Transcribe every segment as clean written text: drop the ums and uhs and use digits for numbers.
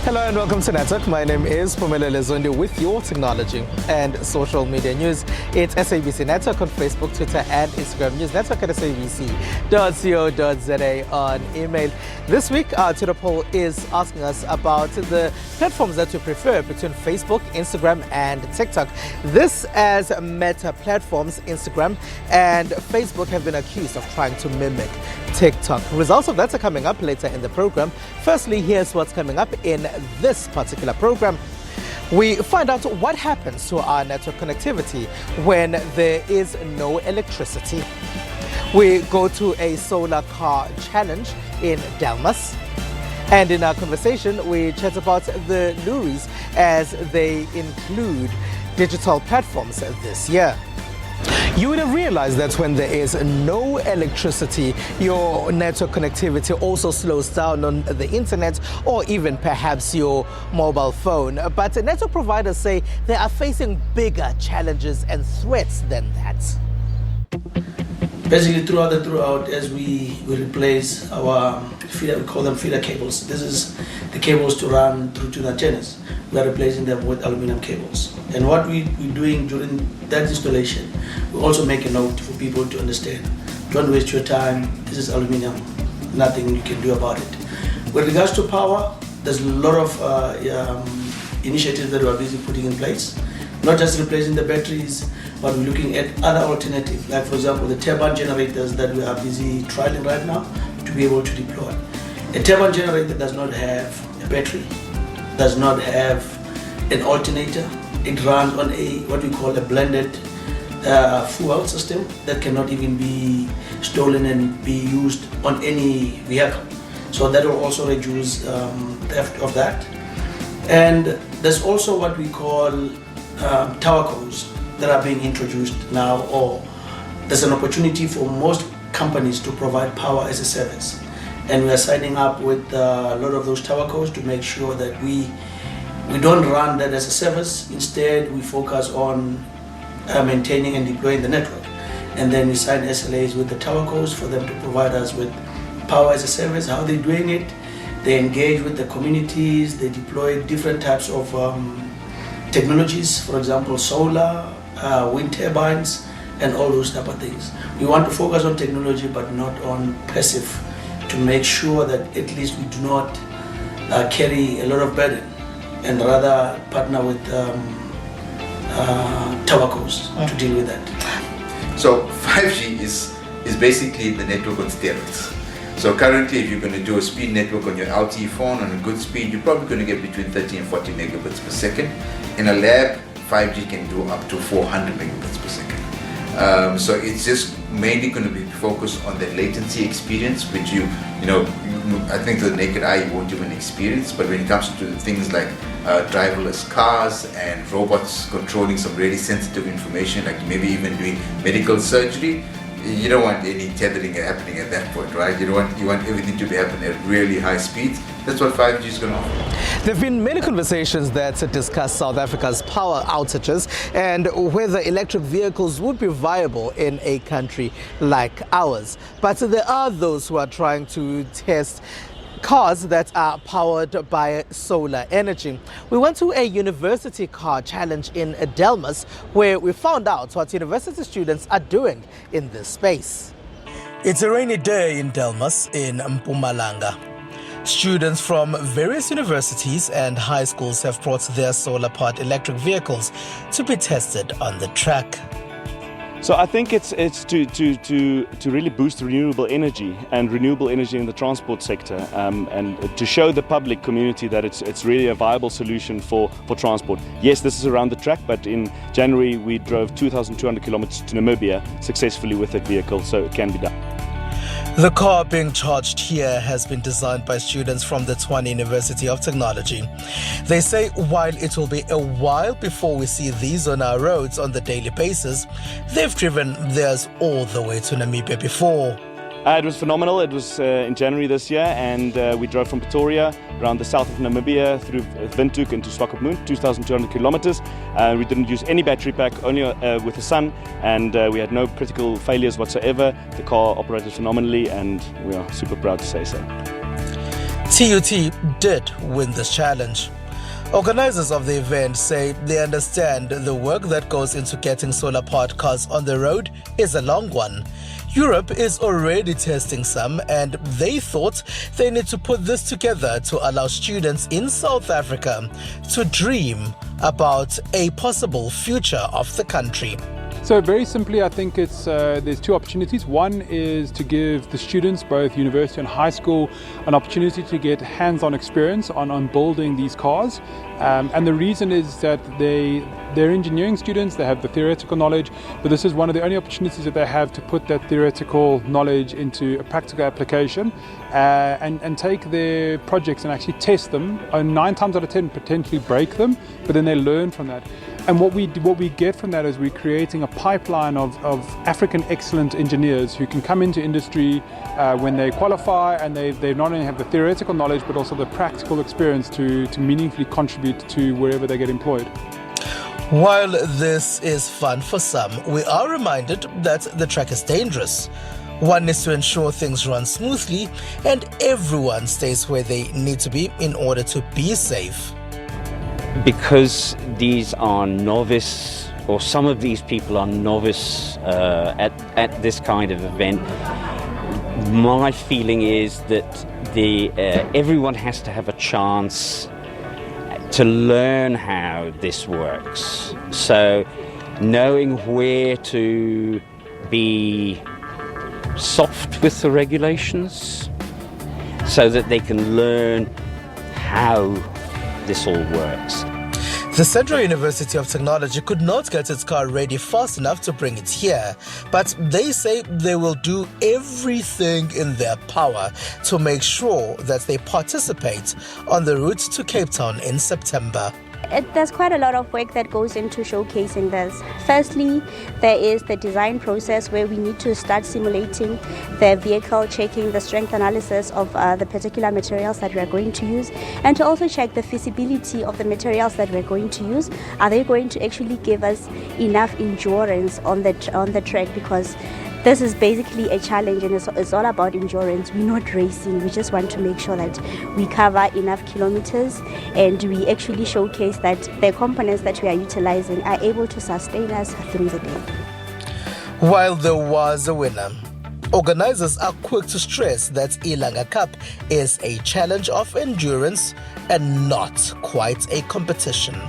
Hello and welcome to Network. My name is Siphumelele Zondi with your technology and social media news. It's SABC Network on Facebook, Twitter and Instagram. News Network at sabc.co.za on email. This week, our Twitter poll is asking us about the platforms that you prefer between Facebook, Instagram and TikTok. This as Meta platforms, Instagram and Facebook have been accused of trying to mimic TikTok. Results of that are coming up later in the program. Firstly, here's what's coming up in this particular program. We find out what happens to our network connectivity when there is no electricity. We go to a solar car challenge in Delmas. And in our conversation, we chat about the Loeries as they include digital platforms this year. You would have realized that when there is no electricity, your network connectivity also slows down on the internet or even perhaps your mobile phone. But network providers say they are facing bigger challenges and threats than that. Basically, throughout as we replace our feeder, we call them feeder cables. This is the cables to run through to the antennas. We are replacing them with aluminum cables. And what we're doing during that installation, we also make a note for people to understand. Don't waste your time. This is aluminum. Nothing you can do about it. With regards to power, there's a lot of initiatives that we are busy putting in place. Not just replacing the batteries, but we're looking at other alternatives, like for example the turbine generators that we are busy trialing right now to be able to deploy. A turbine generator does not have a battery, does not have an alternator. It runs on what we call a blended fuel system that cannot even be stolen and be used on any vehicle. So that will also reduce theft of that. And there's also what we call tower codes that are being introduced now, or there's an opportunity for most companies to provide power as a service. And we are signing up with a lot of those tower codes to make sure that we don't run that as a service. Instead, we focus on maintaining and deploying the network. And then we sign SLAs with the tower codes for them to provide us with power as a service. How they're doing it, they engage with the communities, they deploy different types of technologies, for example, solar, wind turbines, and all those type of things. We want to focus on technology, but not on passive, to make sure that at least we do not carry a lot of burden, and rather partner with towercos to deal with that. So 5G is basically the network on steroids. So currently, if you're going to do a speed network on your LTE phone on a good speed, you're probably going to get between 30 and 40 megabits per second. In a lab, 5G can do up to 400 megabits per second. So it's just mainly going to be focused on the latency experience, which I think the naked eye you won't even experience. But when it comes to things like driverless cars and robots controlling some really sensitive information, like maybe even doing medical surgery, you don't want any tethering happening at that point, right? You want everything to be happening at really high speeds. That's what 5G is going to offer. There have been many conversations that discuss South Africa's power outages and whether electric vehicles would be viable in a country like ours. But there are those who are trying to test cars that are powered by solar energy. We went to a university car challenge in Delmas where we found out what university students are doing in this space. It's a rainy day in Delmas in Mpumalanga. Students from various universities and high schools have brought their solar-powered electric vehicles to be tested on the track. So I think it's to really boost renewable energy in the transport sector, and to show the public community that it's really a viable solution for transport. Yes, this is around the track, but in January we drove 2,200 kilometers to Namibia successfully with that vehicle, so it can be done. The car being charged here has been designed by students from the Tshwane University of Technology. They say while it will be a while before we see these on our roads on the daily basis, they've driven theirs all the way to Namibia before. It was phenomenal. It was in January this year, and we drove from Pretoria around the south of Namibia through Windhoek into Swakopmund, 2,200 kilometers. We didn't use any battery pack, only with the sun, and we had no critical failures whatsoever. The car operated phenomenally, and we are super proud to say so. TUT did win this challenge. Organizers of the event say they understand the work that goes into getting solar powered cars on the road is a long one. Europe is already testing some, and they thought they need to put this together to allow students in South Africa to dream about a possible future of the country. So very simply, I think it's there's two opportunities. One is to give the students, both university and high school, an opportunity to get hands-on experience on building these cars. And the reason is that they're engineering students, they have the theoretical knowledge, but this is one of the only opportunities that they have to put that theoretical knowledge into a practical application and take their projects and actually test them. 9 times out of 10 potentially break them, but then they learn from that. And what we get from that is we're creating a pipeline of African excellent engineers who can come into industry when they qualify, and they not only have the theoretical knowledge but also the practical experience to meaningfully contribute to wherever they get employed. While this is fun for some, we are reminded that the track is dangerous. One needs to ensure things run smoothly and everyone stays where they need to be in order to be safe. Because these are novice, or some of these people are novice at this kind of event, my feeling is that everyone has to have a chance to learn how this works. So knowing where to be soft with the regulations so that they can learn how this all works. The Central University of Technology could not get its car ready fast enough to bring it here, but they say they will do everything in their power to make sure that they participate on the route to Cape Town in September. There's quite a lot of work that goes into showcasing this. Firstly, there is the design process where we need to start simulating the vehicle, checking the strength analysis of the particular materials that we're going to use, and to also check the feasibility of the materials that we're going to use. Are they going to actually give us enough endurance on the track? Because this is basically a challenge, and it's all about endurance. We're not racing. We just want to make sure that we cover enough kilometers and we actually showcase that the components that we are utilizing are able to sustain us through the day. While there was a winner, organizers are quick to stress that Ilanga Cup is a challenge of endurance and not quite a competition.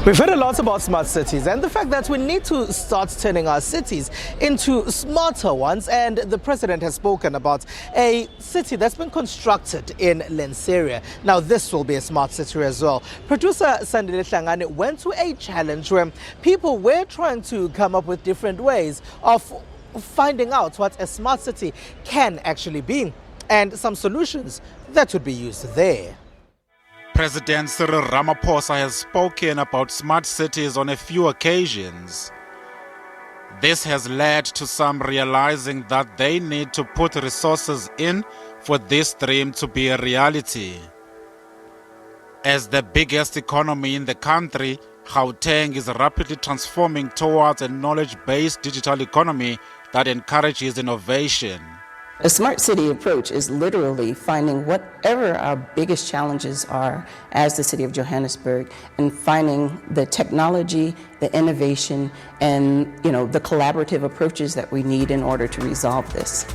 We've heard a lot about smart cities and the fact that we need to start turning our cities into smarter ones, and the president has spoken about a city that's been constructed in Lenseria. Now this will be a smart city as well. Producer Sandile Hlangane went to a challenge where people were trying to come up with different ways of finding out what a smart city can actually be and some solutions that would be used there. President Cyril Ramaphosa has spoken about smart cities on a few occasions. This has led to some realizing that they need to put resources in for this dream to be a reality. As the biggest economy in the country, Gauteng is rapidly transforming towards a knowledge-based digital economy that encourages innovation. A smart city approach is literally finding whatever our biggest challenges are as the city of Johannesburg and finding the technology, the innovation, and the collaborative approaches that we need in order to resolve this.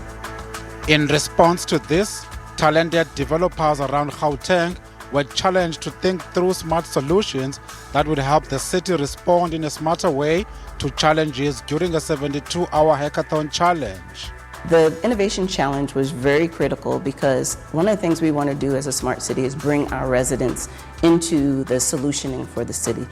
In response to this, talented developers around Gauteng were challenged to think through smart solutions that would help the city respond in a smarter way to challenges during a 72-hour hackathon challenge. The innovation challenge was very critical because one of the things we want to do as a smart city is bring our residents into the solutioning for the city.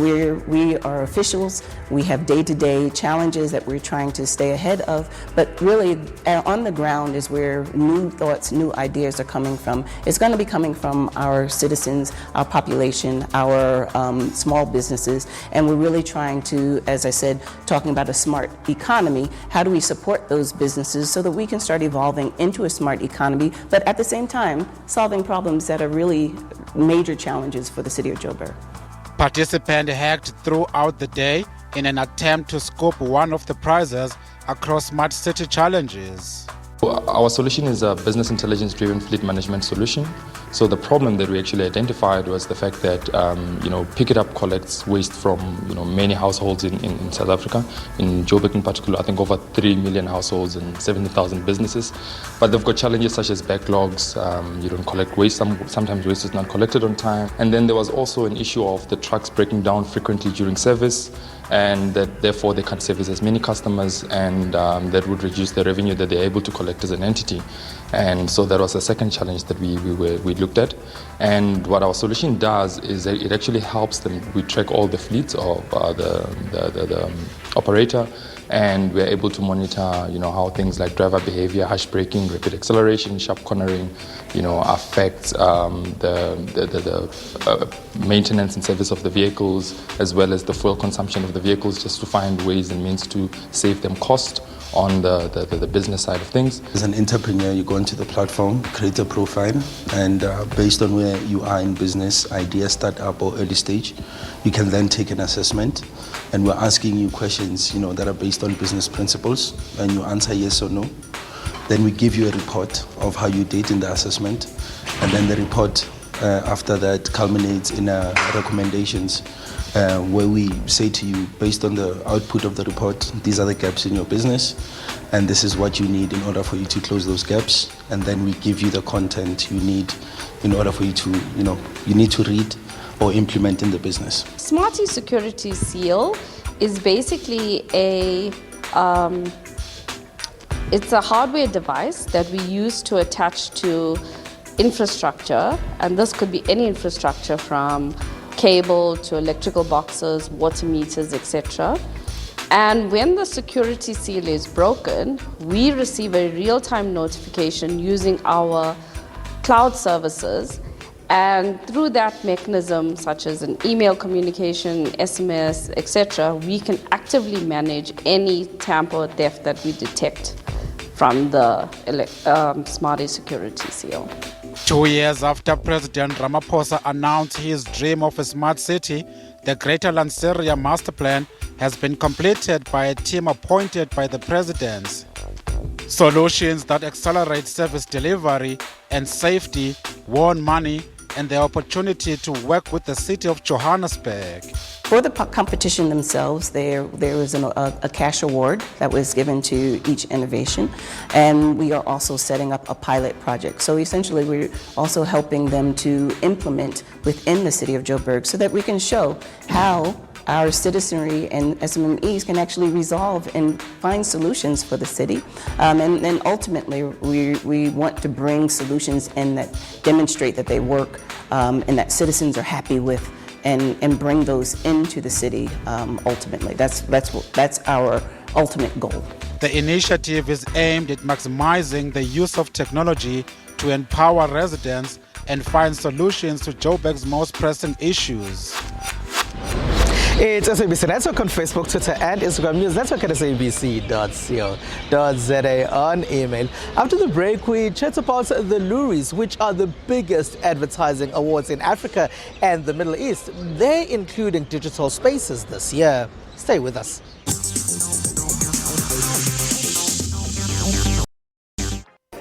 We are officials, we have day-to-day challenges that we're trying to stay ahead of, but really on the ground is where new thoughts, new ideas are coming from. It's going to be coming from our citizens, our population, our small businesses, and we're really trying to, as I said, talking about a smart economy, how do we support those businesses so that we can start evolving into a smart economy, but at the same time solving problems that are really major challenges for the city of Joburg. Participants hacked throughout the day in an attempt to scoop one of the prizes across smart city challenges. Our solution is a business intelligence-driven fleet management solution. So the problem that we actually identified was the fact that Pick It Up collects waste from many households in South Africa. In Joburg in particular, I think over 3 million households and 70,000 businesses. But they've got challenges such as backlogs. You don't collect waste. Sometimes waste is not collected on time. And then there was also an issue of the trucks breaking down frequently during service, and that therefore they can't service as many customers, and that would reduce the revenue that they're able to collect as an entity. And so that was the second challenge that we looked at. And what our solution does is that it actually helps them. We track all the fleets of the operator, and we're able to monitor how things like driver behavior, harsh braking, rapid acceleration, sharp cornering affects the maintenance and service of the vehicles, as well as the fuel consumption of the vehicles, just to find ways and means to save them cost on the business side of things. As an entrepreneur, you go into the platform, create a profile, and based on where you are in business, idea, startup or early stage, you can then take an assessment, and we're asking you questions that are based on business principles, and you answer yes or no. Then we give you a report of how you did in the assessment, and then the report after that culminates in recommendations where we say to you, based on the output of the report, these are the gaps in your business, and this is what you need in order for you to close those gaps. And then we give you the content you need in order for you to, you need to read or implement in the business. Smarty Security Seal is basically it's a hardware device that we use to attach to infrastructure, and this could be any infrastructure from cable to electrical boxes, water meters, etc. And when the security seal is broken, we receive a real-time notification using our cloud services, and through that mechanism, such as an email communication, SMS, etc., we can actively manage any tamper or theft that we detect from the Smarty Security Seal. 2 years after President Ramaphosa announced his dream of a smart city, the Greater Lanseria Master Plan has been completed by a team appointed by the presidents. Solutions that accelerate service delivery and safety, won money, and the opportunity to work with the city of Johannesburg. For the competition themselves, there was a cash award that was given to each innovation, and we are also setting up a pilot project. So essentially, we're also helping them to implement within the city of Joburg so that we can show how our citizenry and SMMEs can actually resolve and find solutions for the city. And then ultimately, we want to bring solutions in that demonstrate that they work and that citizens are happy with, and bring those into the city ultimately. That's our ultimate goal. The initiative is aimed at maximizing the use of technology to empower residents and find solutions to Joburg's most pressing issues. It's SABC Network on Facebook, Twitter and Instagram. News Network at sabc.co.za on email. After the break, we chat about the Loeries, which are the biggest advertising awards in Africa and the Middle East. They're including digital spaces this year. Stay with us.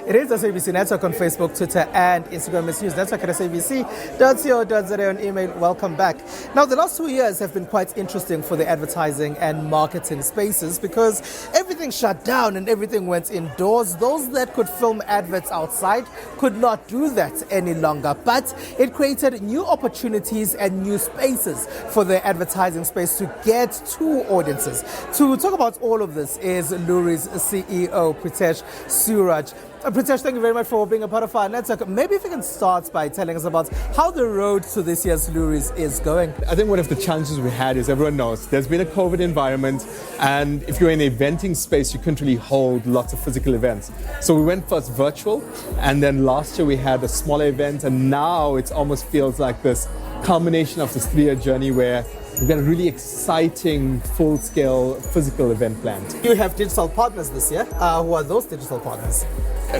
It is SABC Network on Facebook, Twitter and Instagram. It's News Network at sabc.co.za on email. Welcome back. Now, the last 2 years have been quite interesting for the advertising and marketing spaces because everything shut down and everything went indoors. Those that could film adverts outside could not do that any longer. But it created new opportunities and new spaces for the advertising space to get to audiences. To talk about all of this is Loeries CEO Preetesh Sewraj. Preetesh, thank you very much for being a part of our network. Maybe if you can start by telling us about how the road to this year's Loeries is going. I think one of the challenges we had is everyone knows there's been a COVID environment, and if you're in an eventing space, you couldn't really hold lots of physical events. So we went first virtual, and then last year we had a smaller event, and now it almost feels like this culmination of this 3-year journey where we've got a really exciting, full-scale physical event planned. You have digital partners this year. Who are those digital partners?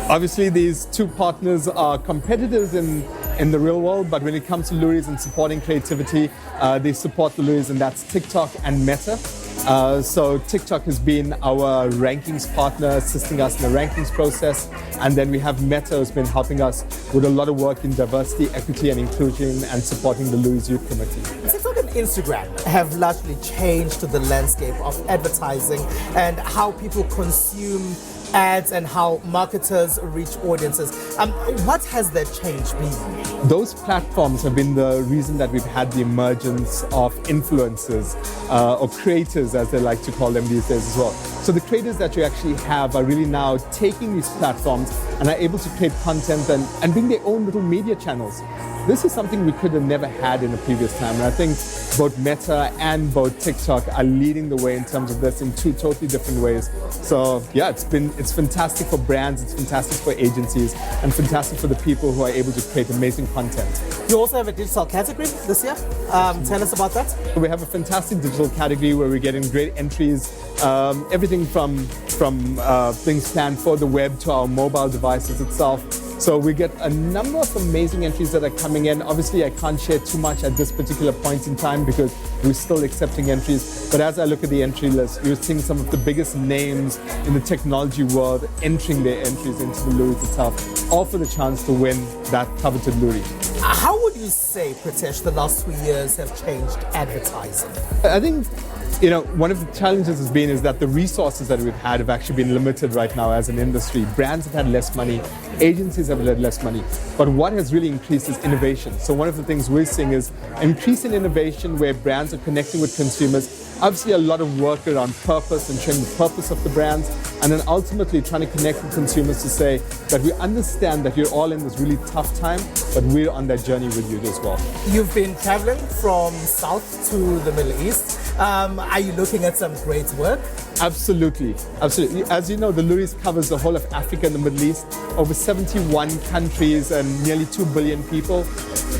Obviously, these two partners are competitors in the real world, but when it comes to Loeries and supporting creativity, they support the Loeries, and that's TikTok and Meta. So TikTok has been our rankings partner, assisting us in the rankings process. And then we have Meta, who's been helping us with a lot of work in diversity, equity and inclusion and supporting the Loeries Youth Committee. TikTok and Instagram have largely changed the landscape of advertising and how people consume ads and how marketers reach audiences. What has that change been? Those platforms have been the reason that we've had the emergence of influencers or creators, as they like to call them these days as well. So the creators that you actually have are really now taking these platforms and are able to create content and bring their own little media channels. This is something we could have never had in a previous time. And I think both Meta and both TikTok are leading the way in terms of this in two totally different ways. So yeah, it's fantastic for brands, it's fantastic for agencies, and fantastic for the people who are able to create amazing content. You also have a digital category this year. Tell us about that. We have a fantastic digital category where we're getting great entries, everything from things planned for the web to our mobile devices itself. So we get a number of amazing entries that are coming in. Obviously, I can't share too much at this particular point in time because we're still accepting entries. But as I look at the entry list, you're seeing some of the biggest names in the technology world entering their entries into the Loeries itself, all for the chance to win that coveted Loerie. How would you say, Preetesh, the last 2 years have changed advertising? I think one of the challenges is that the resources that we've had have actually been limited right now as an industry. Brands have had less money, agencies have had less money, but what has really increased is innovation. So one of the things we're seeing is an increase in innovation where brands are connecting with consumers. Obviously a lot of work around purpose and showing the purpose of the brands, and then ultimately trying to connect with consumers to say that we understand that you're all in this really tough time, but we're on that journey with you as well. You've been traveling from South to the Middle East. Are you looking at some great work? Absolutely, absolutely. As you know, the Loeries covers the whole of Africa and the Middle East, over 71 countries and nearly 2 billion people.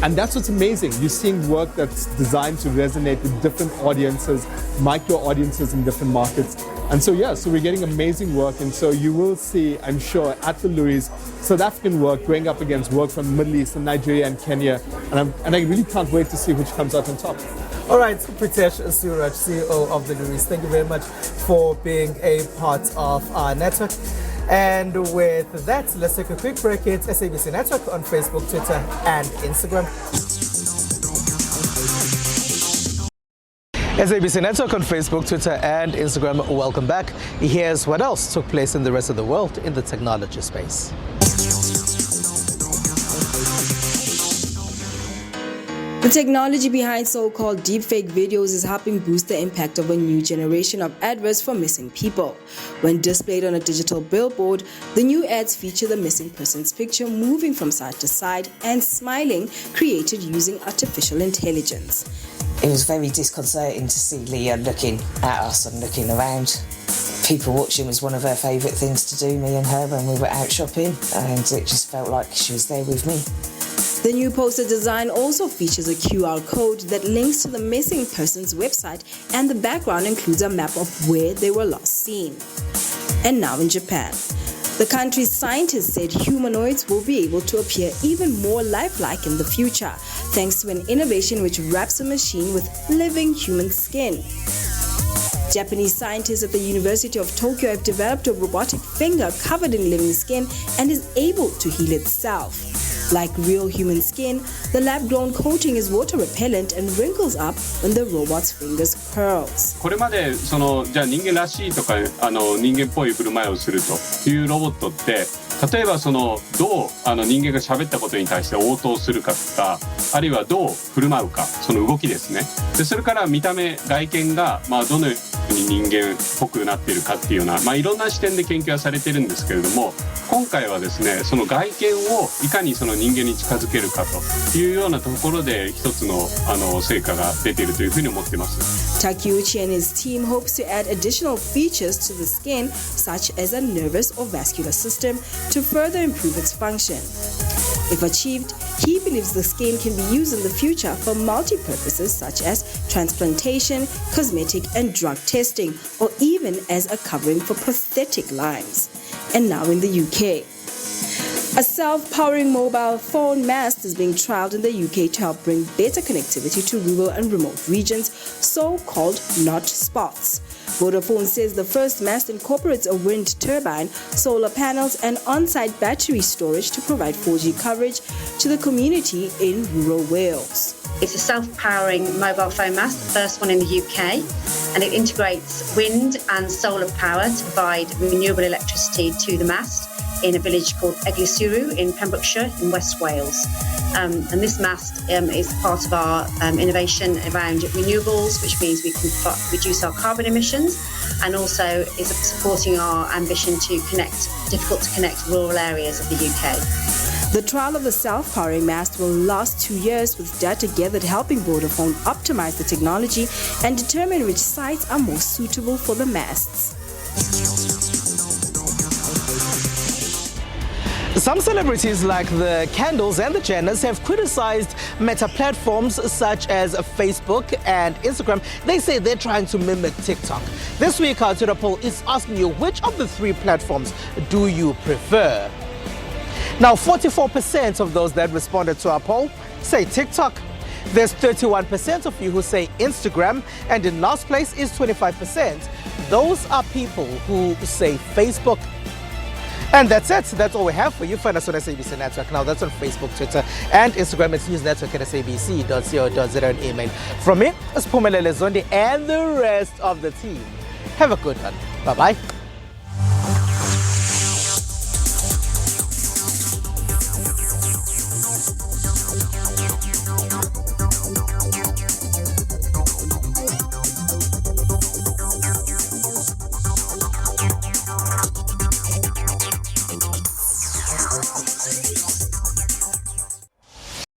And that's what's amazing. You're seeing work that's designed to resonate with different audiences, micro audiences in different markets. And so we're getting amazing work. And so you will see, I'm sure, at the Loeries, South African work going up against work from the Middle East and Nigeria and Kenya. And I really can't wait to see which comes out on top. All right, Preetesh Sewraj, CEO of the Loeries, thank you very much for being a part of our network. And with that, let's take a quick break. It's SABC Network on Facebook, Twitter, and Instagram. SABC Network on Facebook, Twitter, and Instagram. Welcome back. Here's what else took place in the rest of the world in the technology space. The technology behind so-called deepfake videos is helping boost the impact of a new generation of adverts for missing people. When displayed on a digital billboard, the new ads feature the missing person's picture moving from side to side and smiling, created using artificial intelligence. It was very disconcerting to see Leah looking at us and looking around. People watching was one of her favourite things to do, me and her, when we were out shopping, and it just felt like she was there with me. The new poster design also features a QR code that links to the missing person's website, and the background includes a map of where they were last seen. And now in Japan. The country's scientists said humanoids will be able to appear even more lifelike in the future, thanks to an innovation which wraps a machine with living human skin. Japanese scientists at the University of Tokyo have developed a robotic finger covered in living skin and is able to heal itself. Like real human skin, the lab-grown coating is water repellent and wrinkles up when the robot's fingers curls. これまでじゃあ人間らしいとか人間っぽい振る舞いをするというロボットって例えばどう人間が喋ったことに対して応答するかとかあるいはどう振る舞うかその動きですね。でそれから見た目外見がどのように人間っぽくなっているかっていうようないろんな視点で研究はされてるんですけれども今回はですねその外見をいかにその人間に近づけるかというようなところで一つの成果が出ているというふうに思っています。Takeuchi and his team hopes to add additional features to the skin, such as a nervous or vascular system, to further improve its function. If achieved, he believes the skin can be used in the future for multi-purposes such as transplantation, cosmetic and drug testing, or even as a covering for prosthetic lines. And now in the UK. A self-powering mobile phone mast is being trialled in the UK to help bring better connectivity to rural and remote regions, so-called not spots. Vodafone says the first mast incorporates a wind turbine, solar panels, and on-site battery storage to provide 4G coverage to the community in rural Wales. It's a self-powering mobile phone mast, the first one in the UK, and it integrates wind and solar power to provide renewable electricity to the mast in a village called Eglwyswrw in Pembrokeshire in West Wales. And this mast is part of our innovation around renewables, which means we can reduce our carbon emissions, and also is supporting our ambition to connect difficult to connect rural areas of the UK. The trial of the self-powering mast will last 2 years, with data gathered helping Vodafone optimize the technology and determine which sites are more suitable for the masts. Some celebrities like the Candles and the Jenners have criticized meta platforms such as Facebook and Instagram. They say they're trying to mimic TikTok. This week, our Twitter poll is asking you, which of the three platforms do you prefer? Now, 44% of those that responded to our poll say TikTok. There's 31% of you who say Instagram, and in last place is 25%. Those are people who say Facebook. And that's it. That's all we have for you. Find us on SABC Network. Now, that's on Facebook, Twitter, and Instagram. It's News Network at sabc.co.za and email. From me, Siphumelele Zondi and the rest of the team. Have a good one. Bye-bye. Thank you.